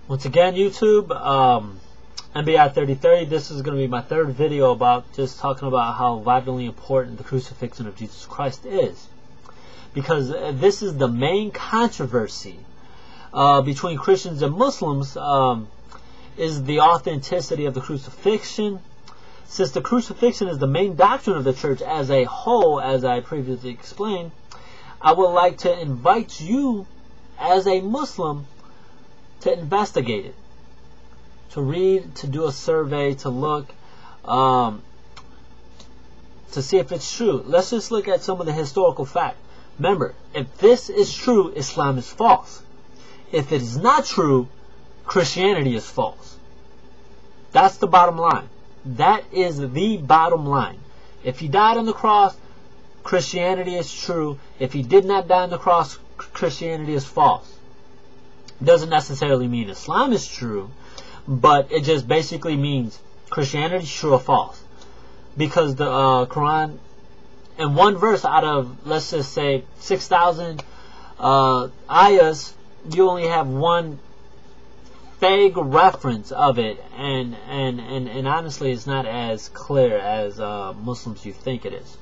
Once again, YouTube, NBI 3030, this is going to be my third video about just talking about how vitally important the crucifixion of Jesus Christ is. Because this is the main controversy between Christians and Muslims, is the authenticity of the crucifixion. Since the crucifixion is the main doctrine of the church as a whole, as I previously explained, I would like to invite you as a Muslim to investigate it, to read, to do a survey, to look, to see if it's true. Let's just look at some of the historical facts. Remember, if this is true, Islam is false. If it is not true, Christianity is false. That's the bottom line. That is the bottom line. If he died on the cross, Christianity is true. If he did not die on the cross, Christianity is false. Doesn't necessarily mean Islam is true, but it just basically means Christianity is true or false. Because the Quran, in one verse out of, let's just say, 6,000 ayahs, you only have one vague reference of it, and honestly, it's not as clear as Muslims you think it is.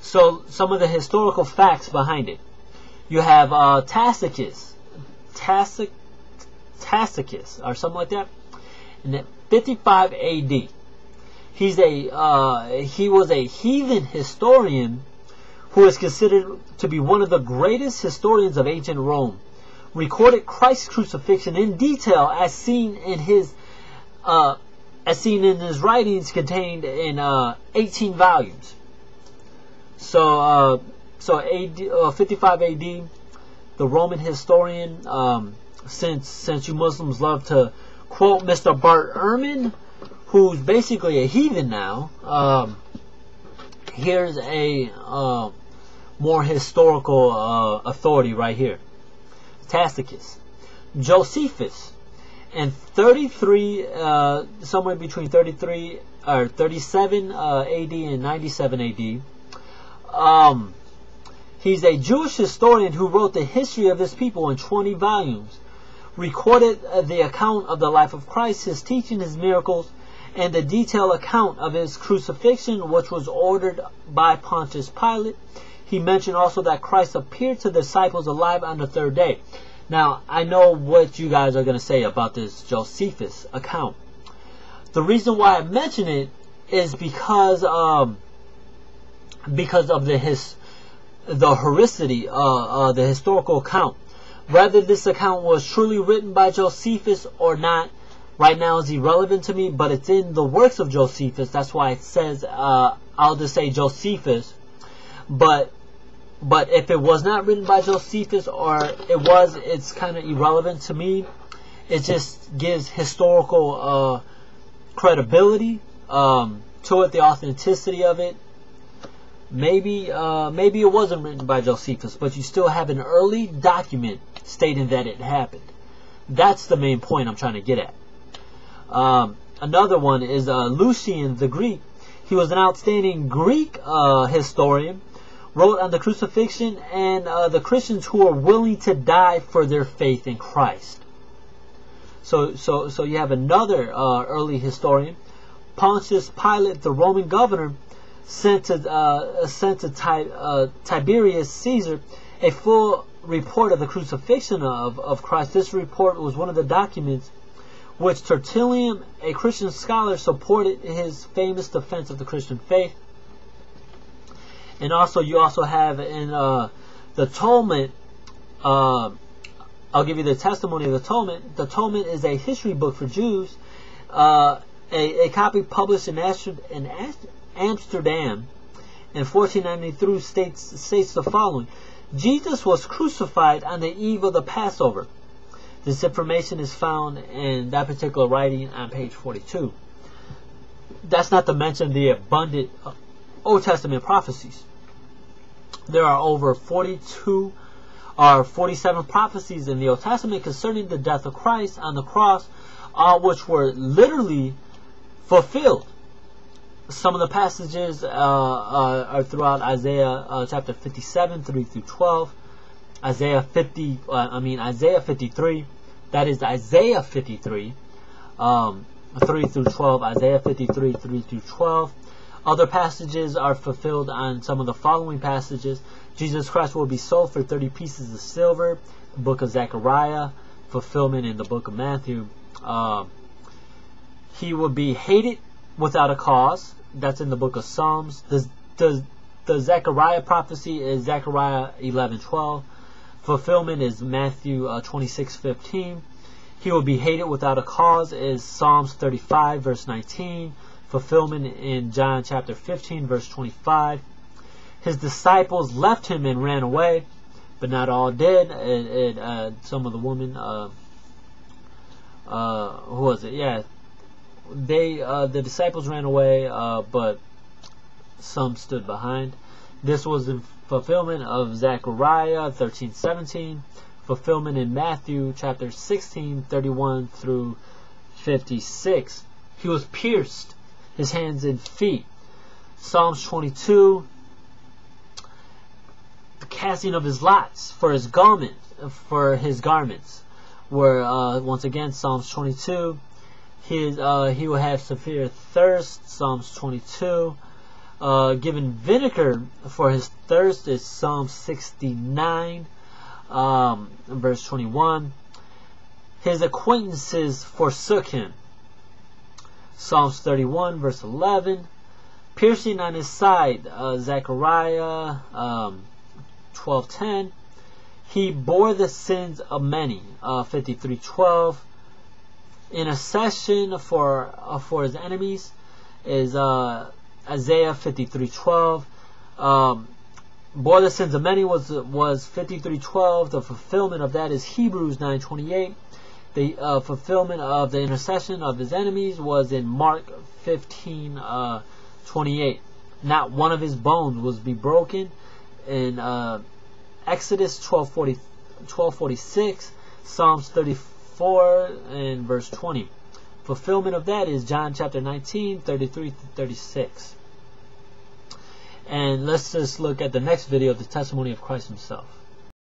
So, some of the historical facts behind it. You have Tacitus, or something like that, in 55 AD. He was a heathen historian who is considered to be one of the greatest historians of ancient Rome. Recorded Christ's crucifixion in detail, as seen in his writings contained in 18 volumes. So, AD, 55 AD. The Roman historian, since you Muslims love to quote Mr. Bart Ehrman, who's basically a heathen now, here's a more historical authority right here. Tacitus. Josephus, and 33, somewhere between 33 or 37 AD and 97 AD. He's a Jewish historian who wrote the history of his people in 20 volumes, recorded the account of the life of Christ, his teaching, his miracles, and the detailed account of his crucifixion, which was ordered by Pontius Pilate. He mentioned also that Christ appeared to the disciples alive on the third day. Now, I know what you guys are going to say about this Josephus account. The reason why I mention it is because of the historicity, the historical account. Whether this account was truly written by Josephus or not, right now is irrelevant to me, but it's in the works of Josephus. That's why it says, I'll just say Josephus. But if it was not written by Josephus, or it was, it's kind of irrelevant to me. It just gives historical credibility to it, the authenticity of it. Maybe it wasn't written by Josephus, but you still have an early document stating that it happened. That's the main point I'm trying to get at. Another one is Lucian the Greek. He was an outstanding Greek historian, wrote on the crucifixion and the Christians who are willing to die for their faith in Christ. So you have another early historian, Pontius Pilate, the Roman governor, sent to Tiberius Caesar a full report of the crucifixion of Christ. This report was one of the documents which Tertullian, a Christian scholar, supported his famous defense of the Christian faith. And also, you also have in the Talmud, I'll give you the testimony of the Talmud. The Talmud is a history book for Jews. A copy published in Amsterdam in 1493 states the following: Jesus was crucified on the eve of the Passover. This information is found in that particular writing on page 42. That's not to mention the abundant Old Testament prophecies. There are over 42 or 47 prophecies in the Old Testament concerning the death of Christ on the cross, which were literally fulfilled. Some of the passages are throughout Isaiah chapter 57, 3 through 12, Isaiah 53. That is Isaiah 53, 3 through 12. Isaiah 53, 3 through 12. Other passages are fulfilled on some of the following passages. Jesus Christ will be sold for 30 pieces of silver. The book of Zechariah. Fulfillment in the book of Matthew. He will be hated without a cause. That's in the book of Psalms. The Zechariah prophecy is Zechariah 11:12. Fulfillment is Matthew 26:15. He will be hated without a cause is Psalms 35 verse 19. Fulfillment in John chapter 15 verse 25. His disciples left him and ran away, but not all did. Some of the women, who was it? Yeah, the disciples ran away, but some stood behind. This was in fulfillment of Zechariah 13:17. Fulfillment in Matthew chapter 16:31 through 56. He was pierced, his hands and feet. Psalms 22. The casting of his lots for his garments. Where once again Psalms 22. He will have severe thirst. Psalms 22. Given vinegar for his thirst is Psalm 69, verse 21. His acquaintances forsook him. Psalms 31, verse 11. Piercing on his side, Zechariah 12:10. He bore the sins of many, 53:12. Intercession for his enemies is Isaiah 53:12. Bore the sins of many was 53:12. The fulfillment of that is Hebrews 9:28. The fulfillment of the intercession of his enemies was in Mark 15:28. Not one of his bones was be broken in Exodus 12:46. Psalms 34 and verse 20. Fulfillment of that is John chapter 19, 33 to 36. And let's just look at the next video, the testimony of Christ himself.